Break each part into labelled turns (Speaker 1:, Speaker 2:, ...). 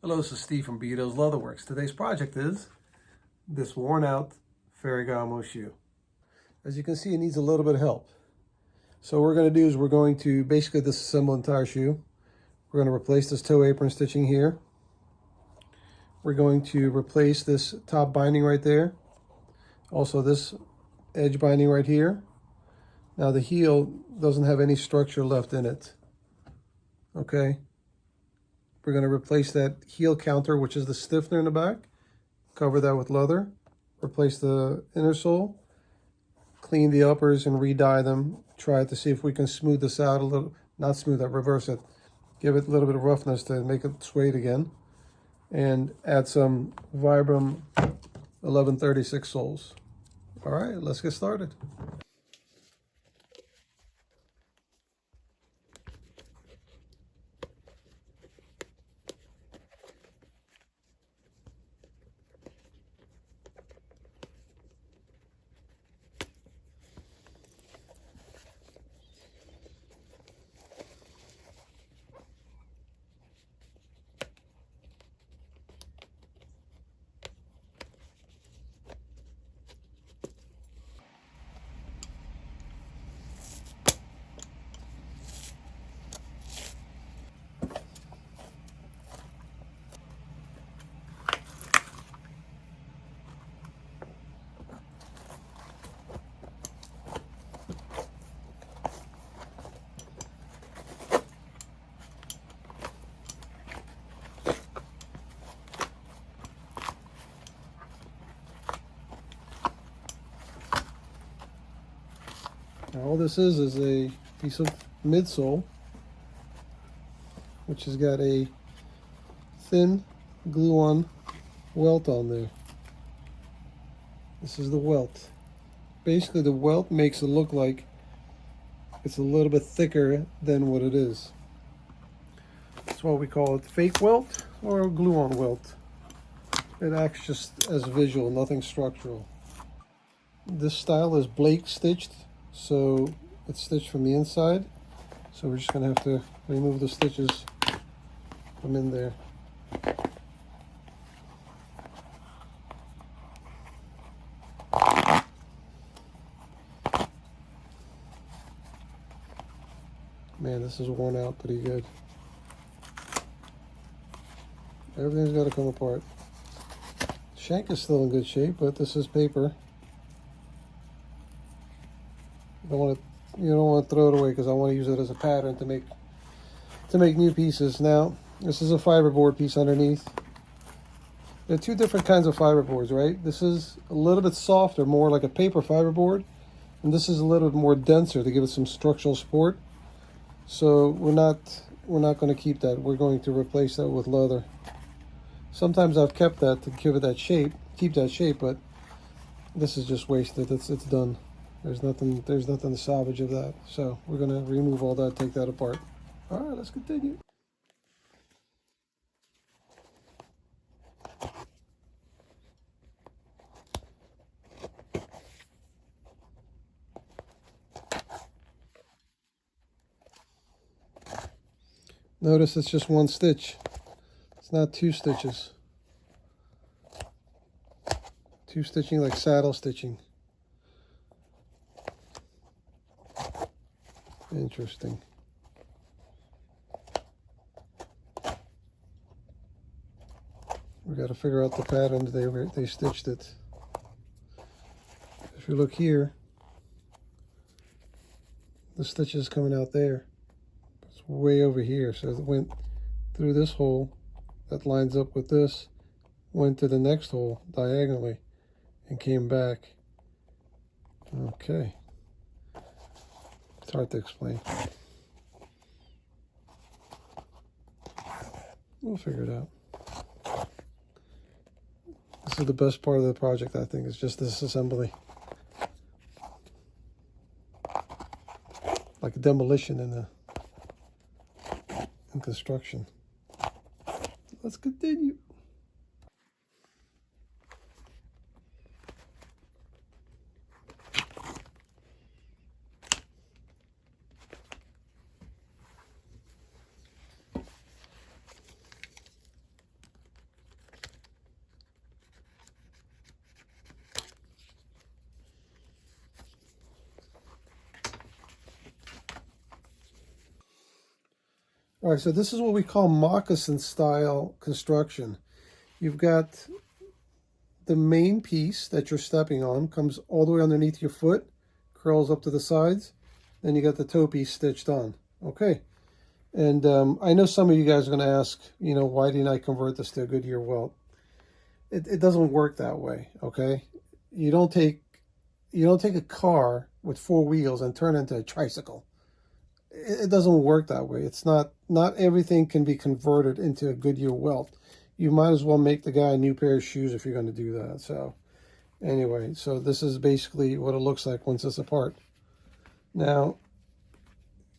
Speaker 1: Hello, this is Steve from Beato's Leatherworks. Today's project is this worn out Ferragamo shoe. As you can see, it needs a little bit of help. So what we're going to do is we're going to basically disassemble the entire shoe. We're going to replace this toe apron stitching here. We're going to replace this top binding right there. Also this edge binding right here. Now the heel doesn't have any structure left in it. Okay. We're going to replace that heel counter, which is the stiffener in the back. Cover that with leather. Replace the inner sole. Clean the uppers and re-dye them. Try to see if we can smooth this out a little. Not smooth it, reverse it. Give it a little bit of roughness to make it suede again. And add some Vibram 1136 soles. All right, let's get started. Now all this is a piece of midsole, which has got a thin glue-on welt on there. This is the welt. Basically the welt makes it look like it's a little bit thicker than what it is. That's why we call it fake welt or glue-on welt. It acts just as visual, nothing structural. This style is Blake stitched, so it's stitched from the inside. So we're just going to have to remove the stitches from in there. Man, this is worn out pretty good. Everything's got to come apart. Shank is still in good shape, but this is paper. You don't want to throw it away because I want to use it as a pattern to make new pieces. Now, this is a fiberboard piece underneath. There are two different kinds of fiberboards, right? This is a little bit softer, more like a paper fiberboard, and this is a little bit more denser to give it some structural support. So we're not going to keep that. We're going to replace that with leather. Sometimes I've kept that to give it that shape, keep that shape, but this is just wasted. It's done. There's nothing to salvage of that. So we're going to remove all that, take that apart. All right, let's continue. Notice it's just one stitch. It's not two stitches. Two stitching like saddle stitching. Interesting. We got to figure out the patterns they stitched it. If you look here, the stitch is coming out there. It's way over here, so it went through this hole that lines up with this, went to the next hole diagonally, and came back. Okay. It's hard to explain. We'll figure it out. This is the best part of the project, I think, is just this assembly. Like a demolition in construction. Let's continue. All right, so this is what we call moccasin style construction. You've got the main piece that you're stepping on, comes all the way underneath your foot, curls up to the sides, then you got the toe piece stitched on. Okay, and I know some of you guys are going to ask, you know, why didn't I convert this to a Goodyear welt? It doesn't work that way, okay? You don't take a car with 4 wheels and turn it into a tricycle. It doesn't work that way. It's not everything can be converted into a Goodyear welt. You might as well make the guy a new pair of shoes if you're going to do that. So anyway, so this is basically what it looks like once it's apart. Now,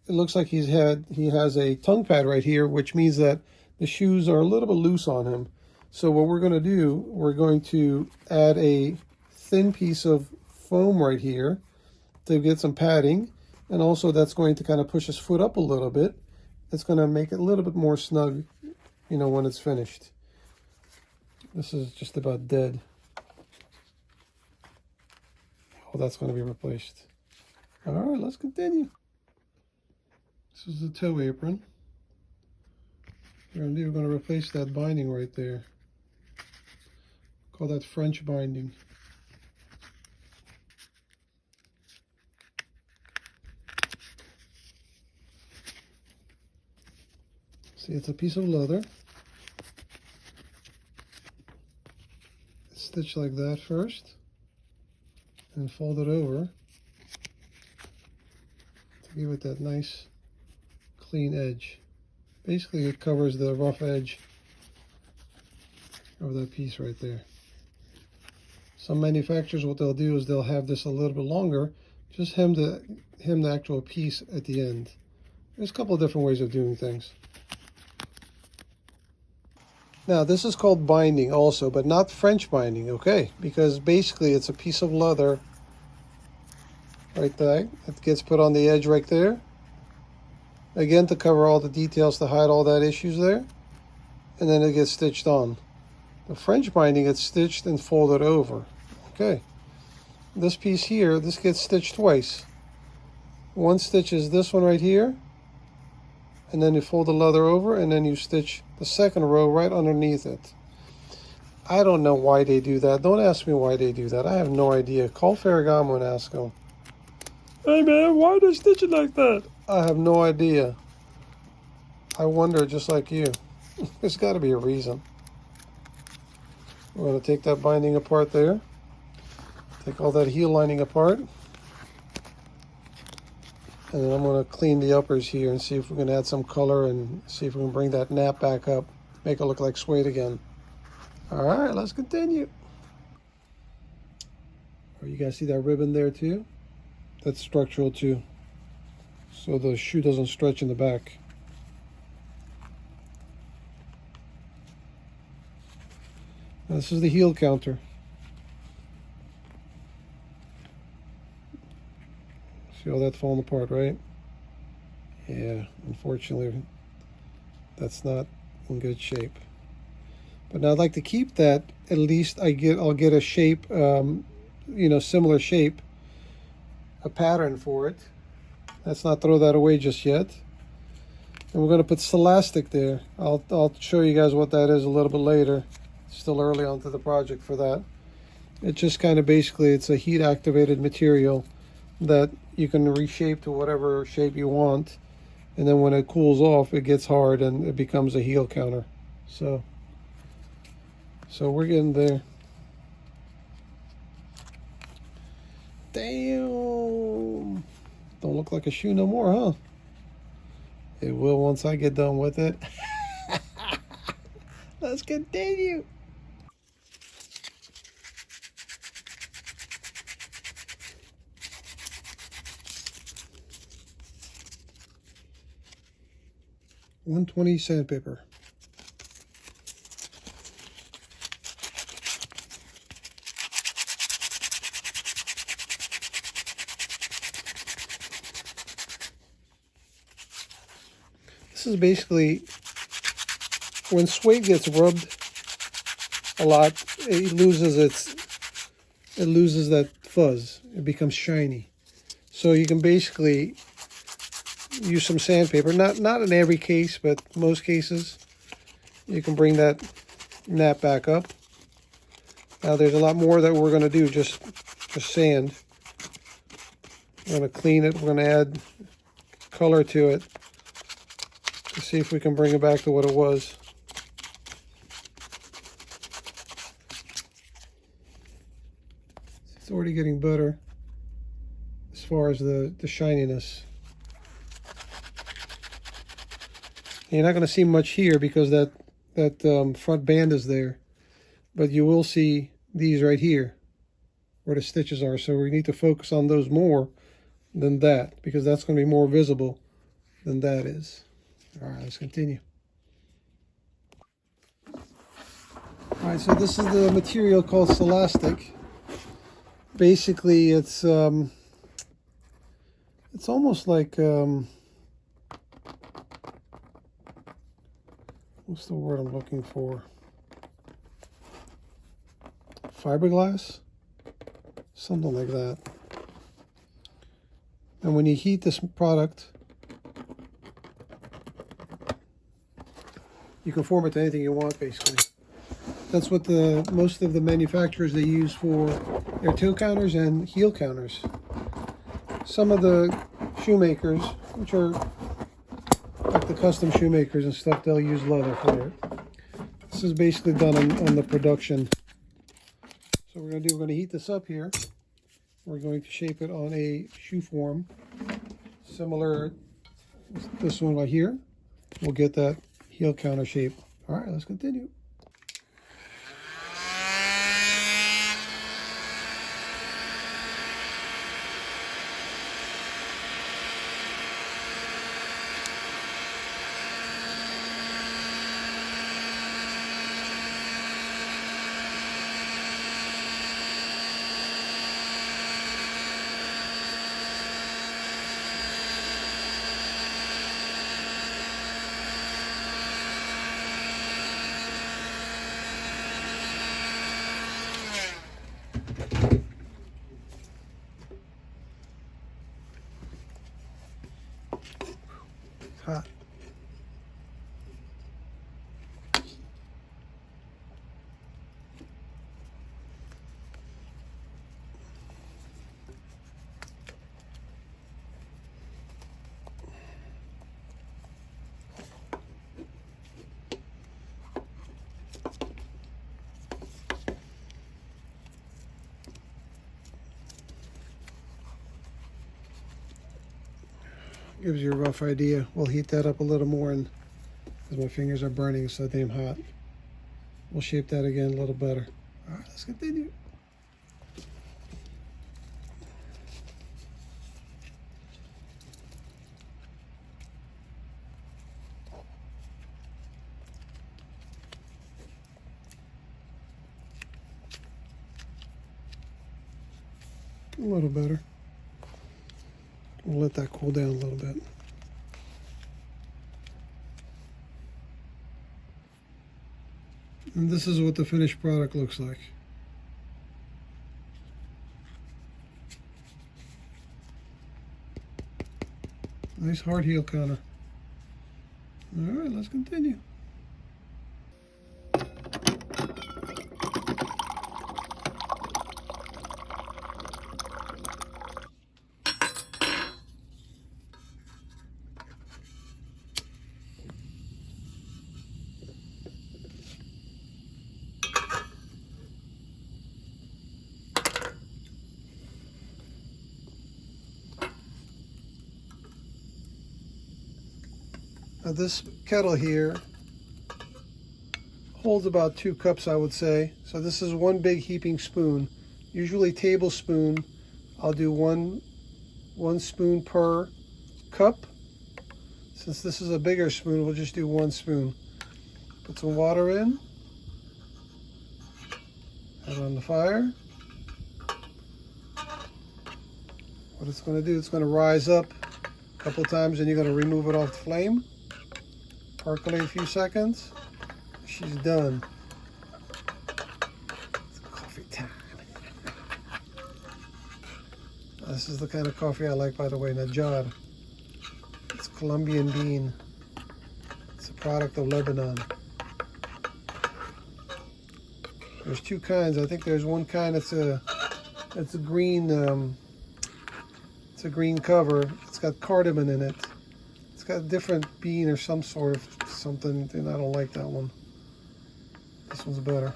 Speaker 1: it looks like he has a tongue pad right here, which means that the shoes are a little bit loose on him. So what we're going to do, we're going to add a thin piece of foam right here to get some padding. And also that's going to kind of push his foot up a little bit. It's going to make it a little bit more snug, you know, when it's finished. This is just about dead. Oh, that's going to be replaced. All right, let's continue. This is the toe apron. We're going to replace that binding right there. Call that French binding. See, it's a piece of leather. It's stitched like that first, and fold it over to give it that nice clean edge. Basically, it covers the rough edge of that piece right there. Some manufacturers, what they'll do is they'll have this a little bit longer, just hem the actual piece at the end. There's a couple of different ways of doing things. Now, this is called binding also, but not French binding, okay? Because basically it's a piece of leather right there. It gets put on the edge right there. Again, to cover all the details, to hide all that issues there. And then it gets stitched on. The French binding gets stitched and folded over. Okay. This piece here, this gets stitched twice. One stitch is this one right here. And then you fold the leather over, and then you stitch the second row right underneath it. I don't know why they do that. Don't ask me why they do that. I have no idea. Call Ferragamo and ask them. Hey man, why do they stitch it like that? I have no idea. I wonder just like you. There's got to be a reason. We're going to take that binding apart there. Take all that heel lining apart. And then I'm going to clean the uppers here and see if we can add some color and see if we can bring that nap back up. Make it look like suede again. All right, let's continue. Oh, you guys see that ribbon there too? That's structural too. So the shoe doesn't stretch in the back. Now, this is the heel counter. See all that falling apart, right? Yeah, unfortunately, that's not in good shape. But now I'd like to keep that. At least I'll get a shape, you know, similar shape, a pattern for it. Let's not throw that away just yet. And we're going to put Celastic there. I'll show you guys what that is a little bit later. Still early onto the project for that. It just kind of basically, it's a heat activated material that you can reshape to whatever shape you want, and then when it cools off it gets hard and it becomes a heel counter. So we're getting there. Damn, don't look like a shoe no more, huh? It will once I get done with it. Let's continue. .120 sandpaper. This is basically when suede gets rubbed a lot, it loses that fuzz. It becomes shiny. So you can basically use some sandpaper. Not in every case, but most cases. You can bring that nap back up. Now there's a lot more that we're going to do, just sand. We're going to clean it. We're going to add color to it to see if we can bring it back to what it was. It's already getting better as far as the shininess. You're not going to see much here because that front band is there, but you will see these right here where the stitches are. So we need to focus on those more than that, because that's going to be more visible than that is. All right, let's continue. All right, so this is the material called Celastic. Basically, it's almost like what's the word I'm looking for? Fiberglass? Something like that. And when you heat this product, you can form it to anything you want, basically. That's what most of the manufacturers they use for their toe counters and heel counters. Some of the shoemakers, which are like the custom shoemakers and stuff, they'll use leather for it. This is basically done on the production. So we're going to heat this up here. We're going to shape it on a shoe form similar to this one right here. We'll get that heel counter shape. All right, let's continue. Hot. Gives you a rough idea. We'll heat that up a little more, and because my fingers are burning so damn hot, we'll shape that again a little better. All right, let's continue. A little better. We'll let that cool down a little bit. And this is what the finished product looks like. Nice hard heel counter. All right, let's continue. Now this kettle here holds about 2 cups, I would say. So this is one big heaping spoon. Usually tablespoon. I'll do one spoon per cup. Since this is a bigger spoon, we'll just do 1 spoon. Put some water in. Add on the fire. What it's going to do, it's going to rise up a couple times, and you're going to remove it off the flame. Percolate a few seconds. She's done. It's coffee time. This is the kind of coffee I like, by the way, not jarred. It's Colombian bean. It's a product of Lebanon. There's two kinds. I think there's one kind that's a green. It's a green cover. It's got cardamom in it. It's got a different bean or some sort of something, and I don't like that one. This one's better.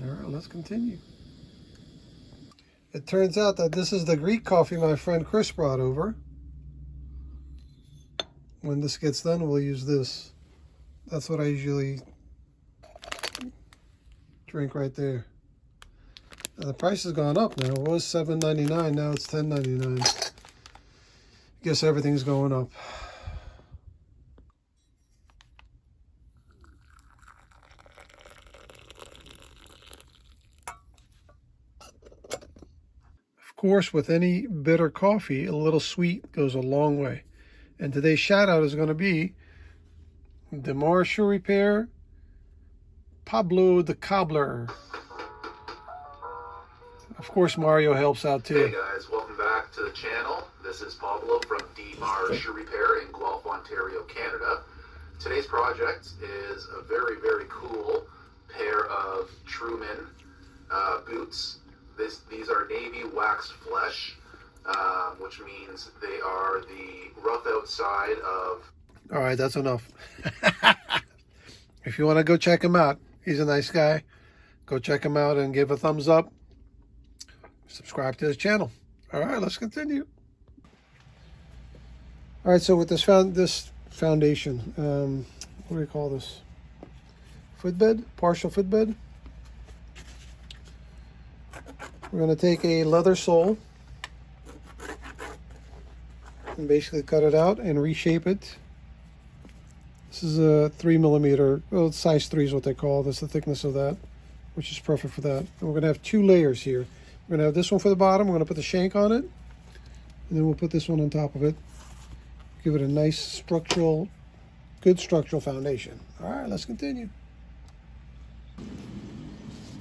Speaker 1: All right, let's continue. It turns out that this is the Greek coffee my friend Chris brought over. When this gets done, we'll use this. That's what I usually drink right there. Now, the price has gone up now. It was $7.99, now it's $10.99. I guess everything's going up. Of course, with any bitter coffee, a little sweet goes a long way. And today's shout out is going to be Demar Shoe Repair, Pablo the Cobbler. Of course, Mario helps out too.
Speaker 2: Hey guys, welcome back to the channel. This is Pablo from Demar Shoe Repair in Guelph, Ontario, Canada. Today's project is a very, very cool pair of Truman boots. These are navy waxed flesh, which means they are the rough outside of...
Speaker 1: All right, that's enough. If you want to go check him out, he's a nice guy. Go check him out and give a thumbs up. Subscribe to his channel. All right, let's continue. All right, so with this foundation, what do we call this? Footbed, partial footbed. We're going to take a leather sole and basically cut it out and reshape it. This is a 3mm, well, size 3 is what they call this, the thickness of that, which is perfect for that. And we're going to have two layers here. We're going to have this one for the bottom. We're going to put the shank on it, and then we'll put this one on top of it. Give it a nice structural, good structural foundation. All right, let's continue.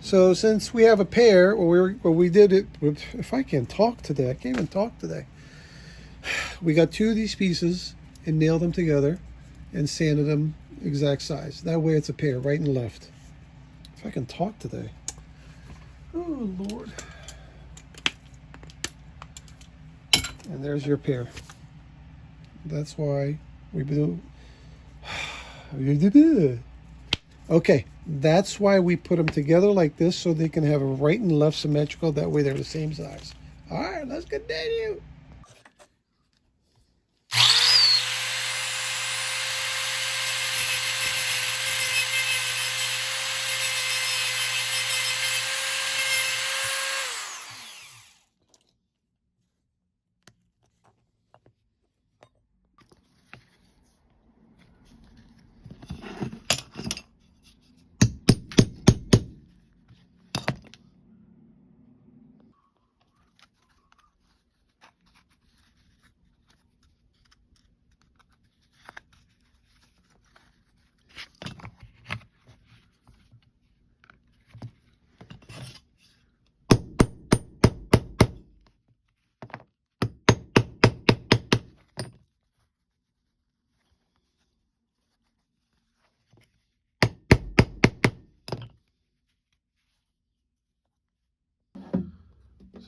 Speaker 1: So since we have a pair, or we did it with, if I can talk today, I can't even talk today. We got two of these pieces and nailed them together and sanded them exact size. That way it's a pair, right and left. If I can talk today. Oh, Lord. And there's your pair. That's why we do. Okay, that's why we put them together like this, so they can have a right and left symmetrical. That way they're the same size. All right, let's continue.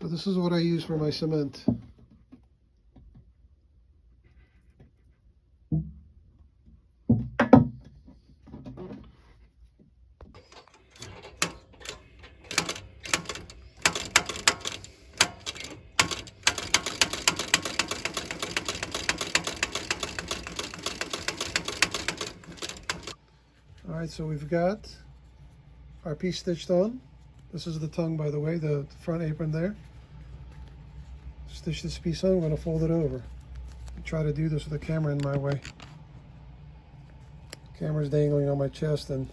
Speaker 1: So this is what I use for my cement. All right, so we've got our piece stitched on. This is the tongue, by the way, the front apron there. Stitch this piece on, I'm going to fold it over. I try to do this with the camera in my way. Camera's dangling on my chest, and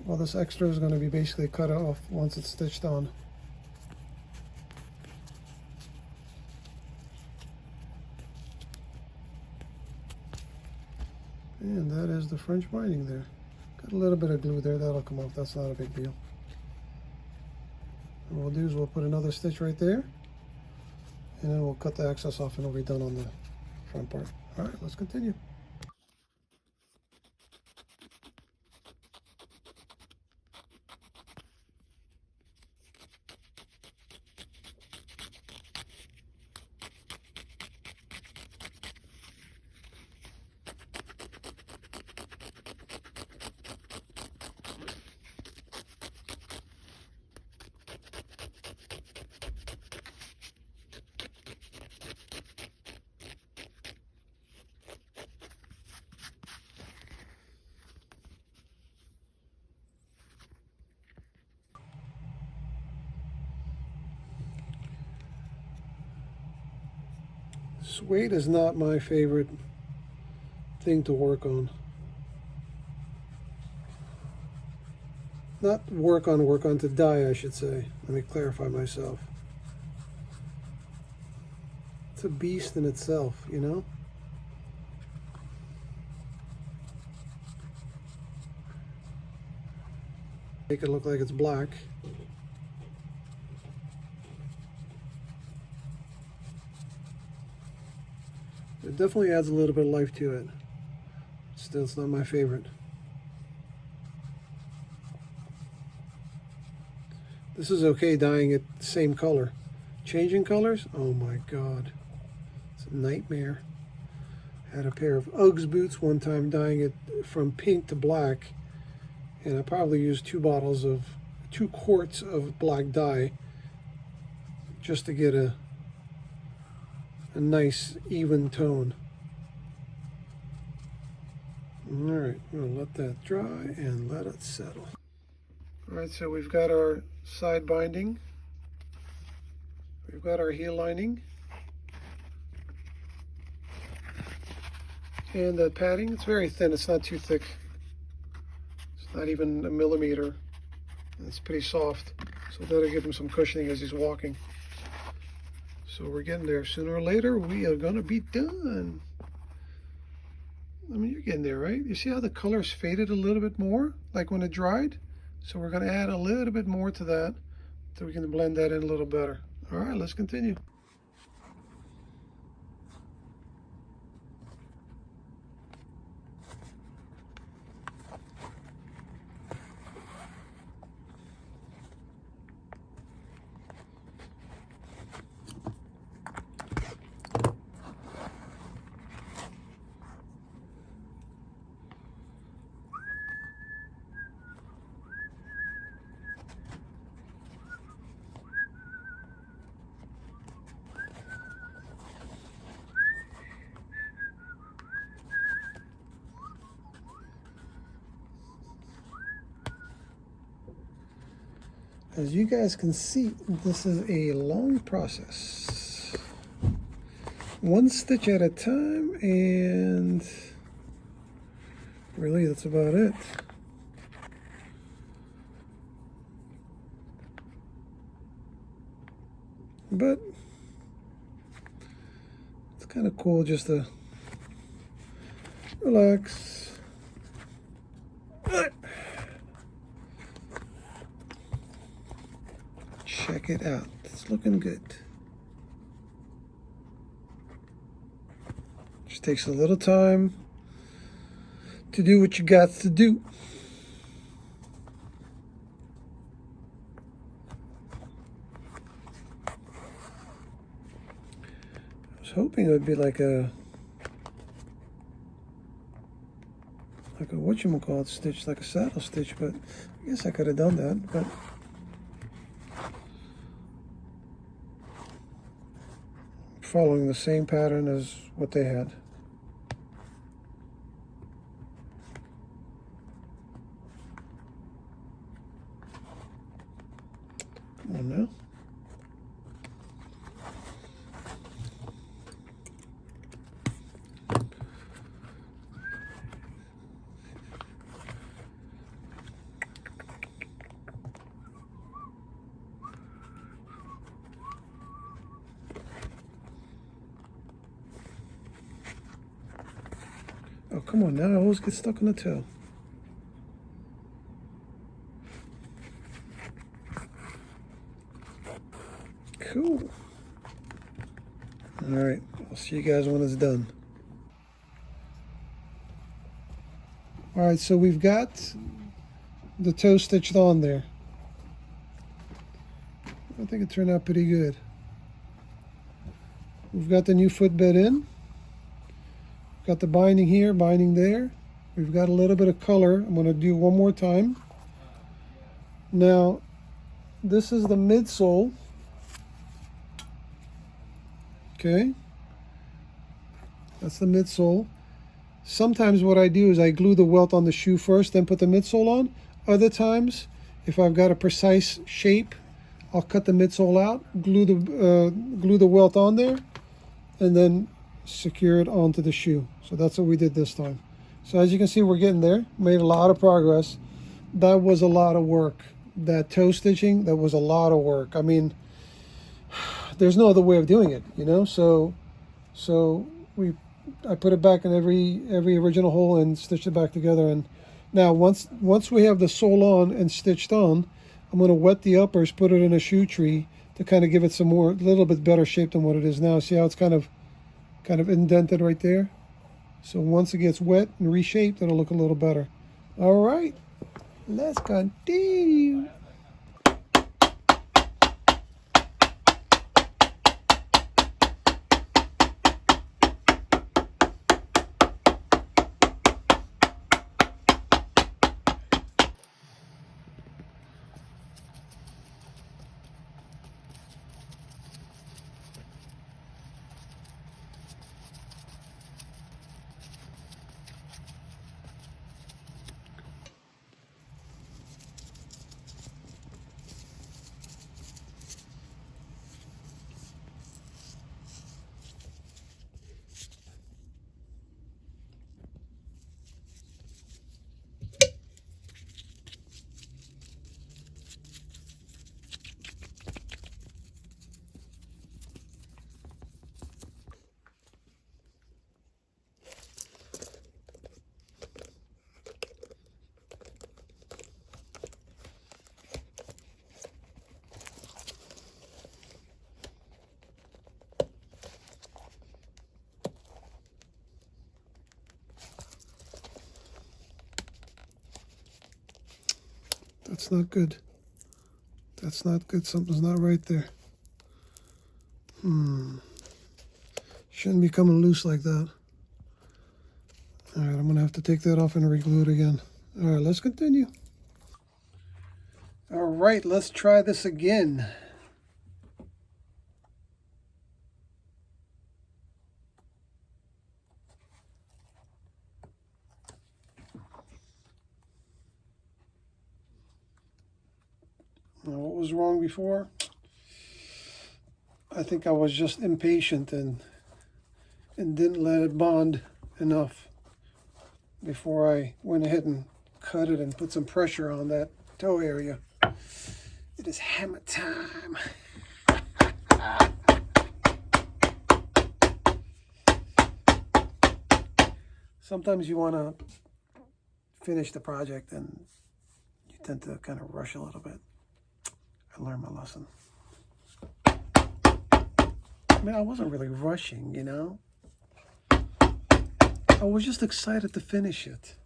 Speaker 1: Well, this extra is going to be basically cut off once it's stitched on. And that is the French binding there. Got a little bit of glue there, that'll come off, that's not a big deal. And what we'll do is we'll put another stitch right there, and then we'll cut the excess off and it'll be done on the front part. All right, let's continue. Suede is not my favorite thing to work on. Not work on to dye, I should say. Let me clarify myself. It's a beast in itself, you know? Make it look like it's black. It definitely adds a little bit of life to it. Still, it's not my favorite. This is okay dyeing it the same color. Changing colors? Oh my God. It's a nightmare. I had a pair of Uggs boots one time dyeing it from pink to black. And I probably used 2 quarts of black dye just to get a nice even tone. All right, we'll let that dry and let it settle. All right, so we've got our side binding. We've got our heel lining. And the padding, it's very thin, it's not too thick. It's not even a millimeter. It's pretty soft, so that'll give him some cushioning as he's walking. So we're getting there. Sooner or later, we are gonna be done. I mean, you're getting there, right? You see how the color's faded a little bit more, like when it dried? So we're gonna add a little bit more to that so we can blend that in a little better. All right, let's continue. As you guys can see, this is a long process. One stitch at a time, and really that's about it. But it's kind of cool just to relax. Check it out. It's looking good. Just takes a little time to do what you got to do. I was hoping it would be like a whatchamacallit stitch, like a saddle stitch, but I guess I could have done that, but following the same pattern as what they had. Come on now. Oh, come on now. I always get stuck on the toe. Cool. All right. I'll see you guys when it's done. All right. So we've got the toe stitched on there. I think it turned out pretty good. We've got the new footbed in. Got the binding here, binding there. We've got a little bit of color. I'm going to do one more time. Now, this is the midsole. Okay. That's the midsole. Sometimes what I do is I glue the welt on the shoe first, then put the midsole on. Other times, if I've got a precise shape, I'll cut the midsole out, glue the welt on there, and then secure it onto the shoe. So that's what we did this time. So as you can see, we're getting there. Made a lot of progress. That was a lot of work. That toe stitching, that was a lot of work. I mean, there's no other way of doing it, you know. So I put it back in every original hole and stitched it back together. And now once we have the sole on and stitched on, I'm going to wet the uppers, put it in a shoe tree to kind of give it some more, a little bit better shape than what it is now. See how it's kind of indented right there? So once it gets wet and reshaped, it'll look a little better. All right, let's continue. That's not good. That's not good. Something's not right there. Shouldn't be coming loose like that. All right, I'm going to have to take that off and re-glue it again. All right, let's continue. All right, let's try this again. Now, what was wrong before? I think I was just impatient and didn't let it bond enough before I went ahead and cut it and put some pressure on that toe area. It is hammer time. Sometimes you want to finish the project and you tend to kind of rush a little bit. I learned my lesson. I mean, I wasn't really rushing, you know. I was just excited to finish it.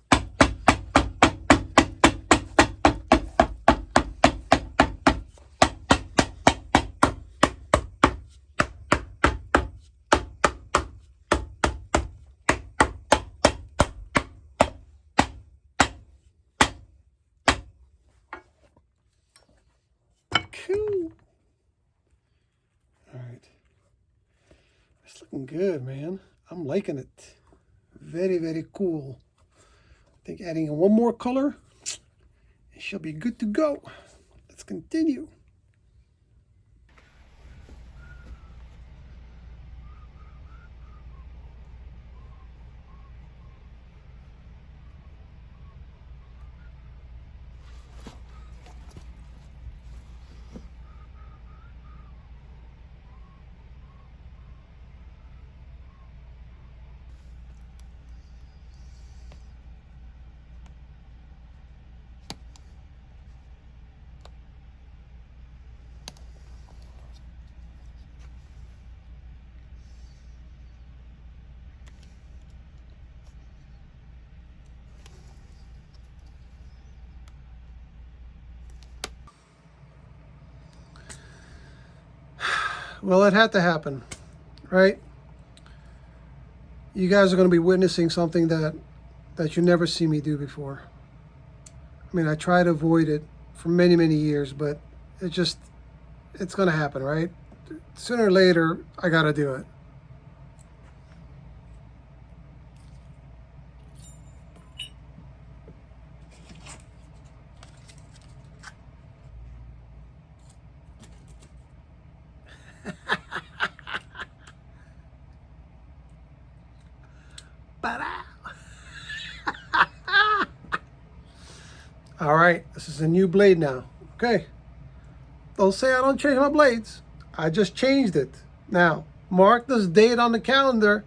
Speaker 1: Cool. All right. It's looking good, man. I'm liking it. Very, very cool. I think adding in one more color, it shall be good to go. Let's continue. Well, it had to happen, right? You guys are going to be witnessing something that you never see me do before. I mean, I try to avoid it for many, many years, but it's going to happen, right? Sooner or later, I got to do it. All right, this is a new blade now. Okay. Don't say I don't change my blades. I just changed it. Now, mark this date on the calendar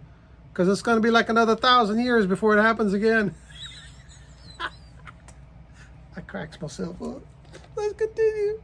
Speaker 1: because it's going to be like another 1,000 years before it happens again. I cracks myself up. Let's continue.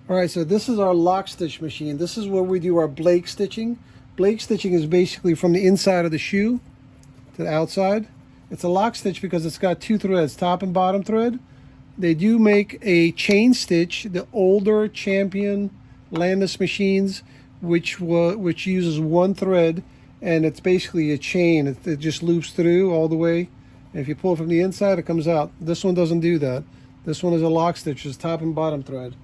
Speaker 1: All right, so this is our lock stitch machine. This is where we do our Blake stitching. Blake stitching is basically from the inside of the shoe to the outside. It's a lock stitch because it's got two threads, top and bottom thread. They do make a chain stitch, the older Champion Landis machines, which uses one thread, and it's basically a chain. It just loops through all the way. And if you pull it from the inside, it comes out. This one doesn't do that. This one is a lock stitch, it's top and bottom thread.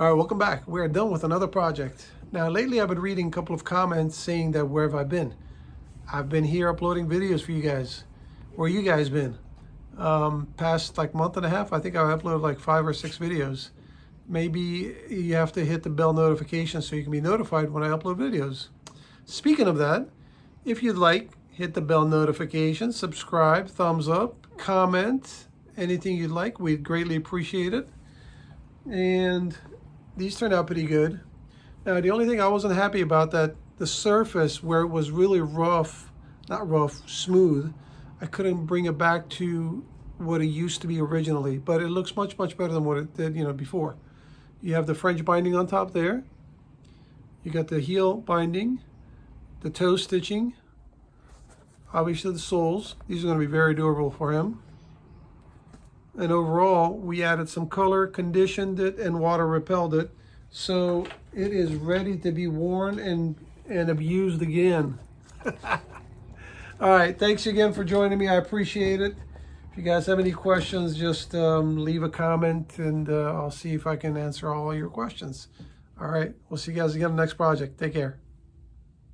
Speaker 1: All right, welcome back. We're done with another project. Now, lately I've been reading a couple of comments saying that where have I been? I've been here uploading videos for you guys. Where you guys been? Past like month and a half, I think I uploaded like 5 or 6 videos. Maybe you have to hit the bell notification so you can be notified when I upload videos. Speaking of that, if you'd like, hit the bell notification, subscribe, thumbs up, comment, anything you'd like. We'd greatly appreciate it. And these turned out pretty good. Now, the only thing I wasn't happy about, that the surface where it was really rough, not rough, smooth, I couldn't bring it back to what it used to be originally, but it looks much, much better than what it did, before. You have the French binding on top there. You got the heel binding, the toe stitching, obviously the soles. These are going to be very durable for him. And overall, we added some color, conditioned it, and water repelled it. So it is ready to be worn and abused again. All right, thanks again for joining me. I appreciate it. If you guys have any questions, just leave a comment, and I'll see if I can answer all your questions. All right, we'll see you guys again in the next project. Take care.